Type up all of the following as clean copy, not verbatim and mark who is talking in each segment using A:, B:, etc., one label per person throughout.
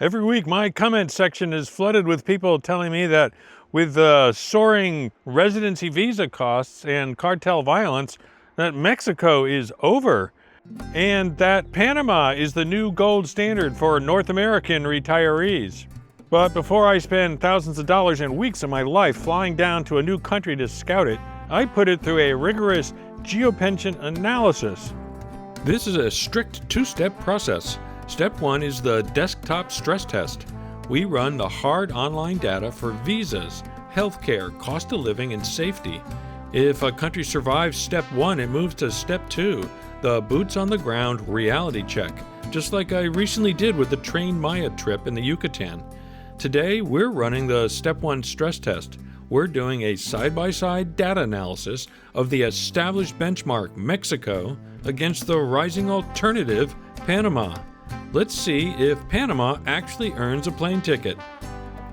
A: Every week, my comment section is flooded with people telling me that with soaring residency visa costs and cartel violence, that Mexico is over, and that Panama is the new gold standard for North American retirees. But before I spend thousands of dollars and weeks of my life flying down to a new country to scout it, I put it through a rigorous GeoPension analysis. This is a strict two-step process. Step 1 is the desktop stress test. We run the hard online data for visas, healthcare, cost of living, and safety. If a country survives Step 1, it moves to Step 2, the boots on the ground reality check, just like I recently did with the Train Maya trip in the Yucatan. Today, we're running the Step 1 stress test. We're doing a side-by-side data analysis of the established benchmark, Mexico, against the rising alternative, Panama. Let's see if Panama actually earns a plane ticket.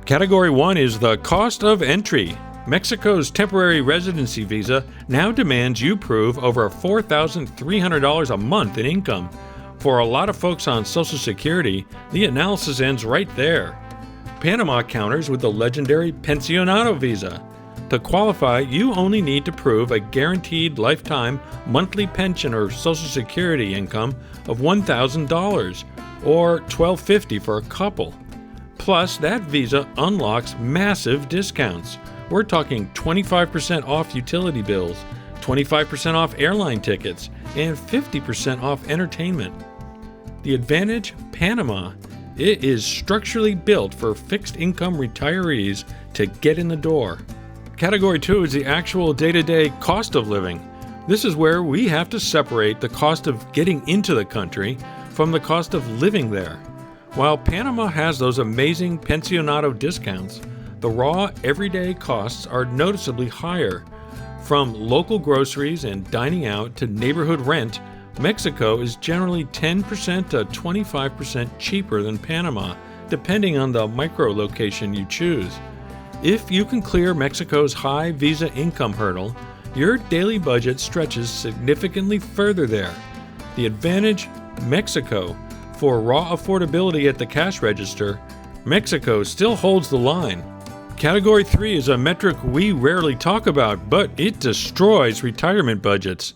A: Category 1 is the cost of entry. Mexico's temporary residency visa now demands you prove over $4,300 a month in income. For a lot of folks on Social Security, the analysis ends right there. Panama counters with the legendary Pensionado visa. To qualify, you only need to prove a guaranteed lifetime monthly pension or Social Security income of $1,000 or $1,250 for a couple. Plus, that visa unlocks massive discounts. We're talking 25% off utility bills, 25% off airline tickets, and 50% off entertainment. The advantage, Panama. It is structurally built for fixed income retirees to get in the door. Category 2 is the actual day-to-day cost of living. This is where we have to separate the cost of getting into the country from the cost of living there. While Panama has those amazing Pensionado discounts, the raw everyday costs are noticeably higher. From local groceries and dining out to neighborhood rent, Mexico is generally 10% to 25% cheaper than Panama, depending on the micro-location you choose. If you can clear Mexico's high visa income hurdle, your daily budget stretches significantly further there. The advantage, Mexico. For raw affordability at the cash register, Mexico still holds the line. Category 3 is a metric we rarely talk about, but it destroys retirement budgets.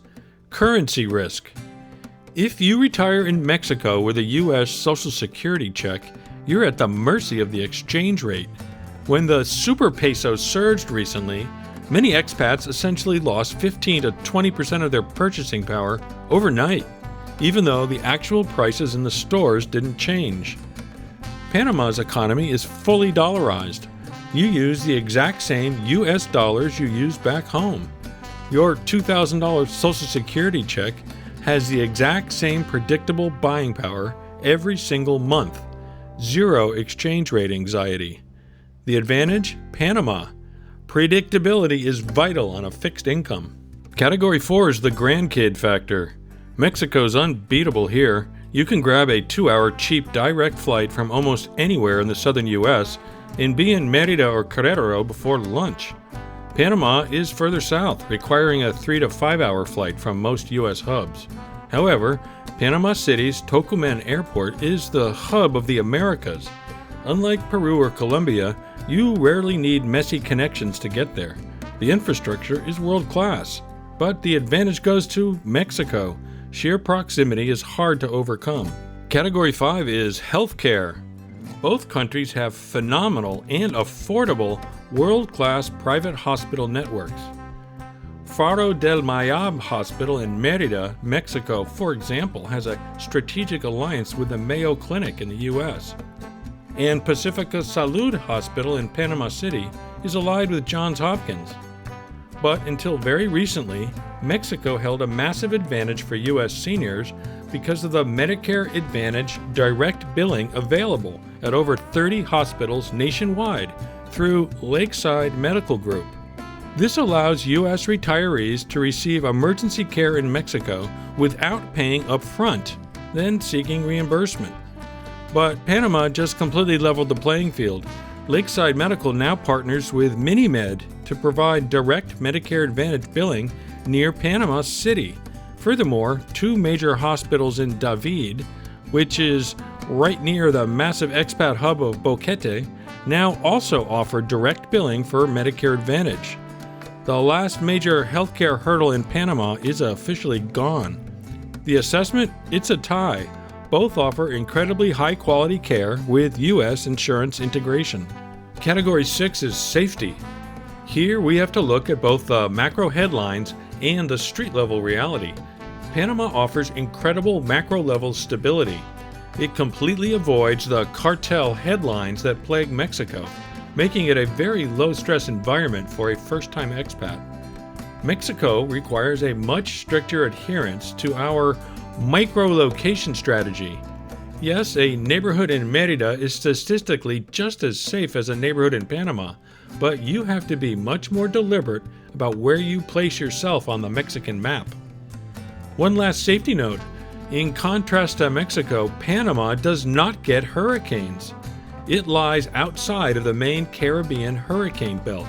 A: Currency risk. If you retire in Mexico with a U.S. Social Security check, you're at the mercy of the exchange rate. When the super peso surged recently, many expats essentially lost 15 to 20% of their purchasing power overnight, even though the actual prices in the stores didn't change. Panama's economy is fully dollarized. You use the exact same U.S. dollars you use back home. Your $2,000 Social Security check has the exact same predictable buying power every single month. Zero exchange rate anxiety. The advantage, Panama. Predictability is vital on a fixed income. Category 4 is the grandkid factor. Mexico's unbeatable here. You can grab a 2-hour cheap direct flight from almost anywhere in the southern U.S. and be in Merida or Querétaro before lunch. Panama is further south, requiring a 3 to 5 hour flight from most U.S. hubs. However, Panama City's Tocumen Airport is the hub of the Americas. Unlike Peru or Colombia, you rarely need messy connections to get there. The infrastructure is world-class, but the advantage goes to Mexico. Sheer proximity is hard to overcome. Category 5 is healthcare. Both countries have phenomenal and affordable world-class private hospital networks. Faro del Mayab Hospital in Merida, Mexico, for example, has a strategic alliance with the Mayo Clinic in the U.S. And Pacifica Salud Hospital in Panama City is allied with Johns Hopkins. But until very recently, Mexico held a massive advantage for U.S. seniors because of the Medicare Advantage direct billing available at over 30 hospitals nationwide through Lakeside Medical Group. This allows U.S. retirees to receive emergency care in Mexico without paying up front, then seeking reimbursement. But Panama just completely leveled the playing field. Lakeside Medical now partners with MiniMed to provide direct Medicare Advantage billing near Panama City. Furthermore, 2 major hospitals in David, which is right near the massive expat hub of Boquete, now also offer direct billing for Medicare Advantage. The last major healthcare hurdle in Panama is officially gone. The assessment? It's a tie. Both offer incredibly high-quality care with U.S. insurance integration. Category 6 is safety. Here we have to look at both the macro headlines and the street-level reality. Panama offers incredible macro-level stability. It completely avoids the cartel headlines that plague Mexico, making it a very low-stress environment for a first-time expat. Mexico requires a much stricter adherence to our micro-location strategy. Yes, a neighborhood in Mérida is statistically just as safe as a neighborhood in Panama, but you have to be much more deliberate about where you place yourself on the Mexican map. One last safety note. In contrast to Mexico, Panama does not get hurricanes. It lies outside of the main Caribbean hurricane belt.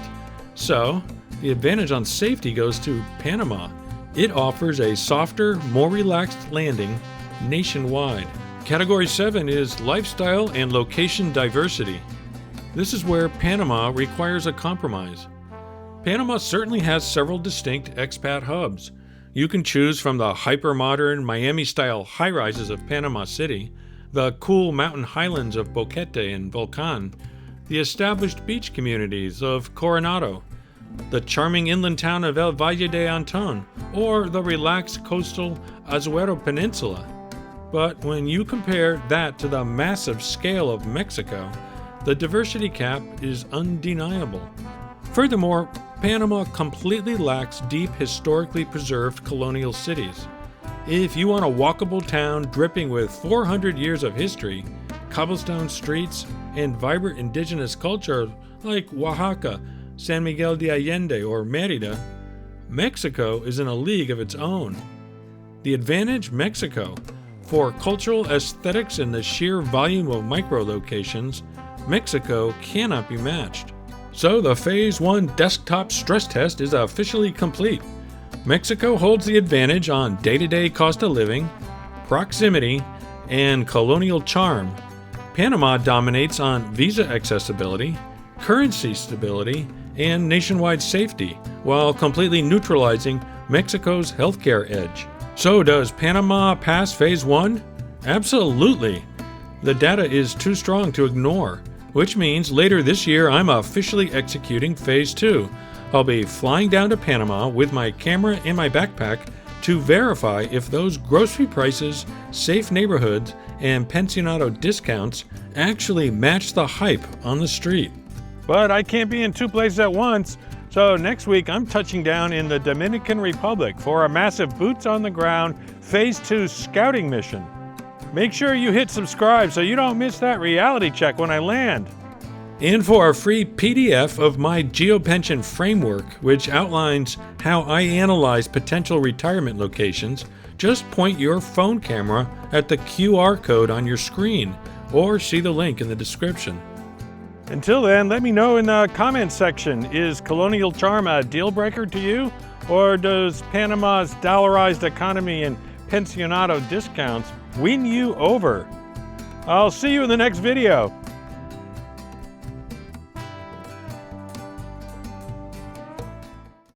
A: So, the advantage on safety goes to Panama. It offers a softer, more relaxed landing nationwide. Category 7 is lifestyle and location diversity. This is where Panama requires a compromise. Panama certainly has several distinct expat hubs. You can choose from the hyper-modern Miami-style high-rises of Panama City, the cool mountain highlands of Boquete and Volcan, the established beach communities of Coronado, the charming inland town of El Valle de Antón, or the relaxed coastal Azuero Peninsula. But when you compare that to the massive scale of Mexico, the diversity cap is undeniable. Furthermore, Panama completely lacks deep, historically preserved colonial cities. If you want a walkable town dripping with 400 years of history, cobblestone streets, and vibrant indigenous culture like Oaxaca, San Miguel de Allende, or Mérida, Mexico is in a league of its own. The advantage? Mexico. For cultural aesthetics and the sheer volume of micro-locations, Mexico cannot be matched. So the Phase 1 desktop stress test is officially complete. Mexico holds the advantage on day-to-day cost of living, proximity, and colonial charm. Panama dominates on visa accessibility, currency stability, and nationwide safety, while completely neutralizing Mexico's healthcare edge. So does Panama pass Phase 1? Absolutely. The data is too strong to ignore, which means later this year I'm officially executing Phase 2. I'll be flying down to Panama with my camera in my backpack to verify if those grocery prices, safe neighborhoods, and pensionado discounts actually match the hype on the street. But I can't be in two places at once, so next week I'm touching down in the Dominican Republic for a massive boots-on-the-ground Phase 2 scouting mission. Make sure you hit subscribe so you don't miss that reality check when I land. And for a free PDF of my GeoPension framework, which outlines how I analyze potential retirement locations, just point your phone camera at the QR code on your screen or see the link in the description. Until then, let me know in the comments section, is colonial charm a deal breaker to you? Or does Panama's dollarized economy and pensionado discounts win you over? I'll see you in the next video.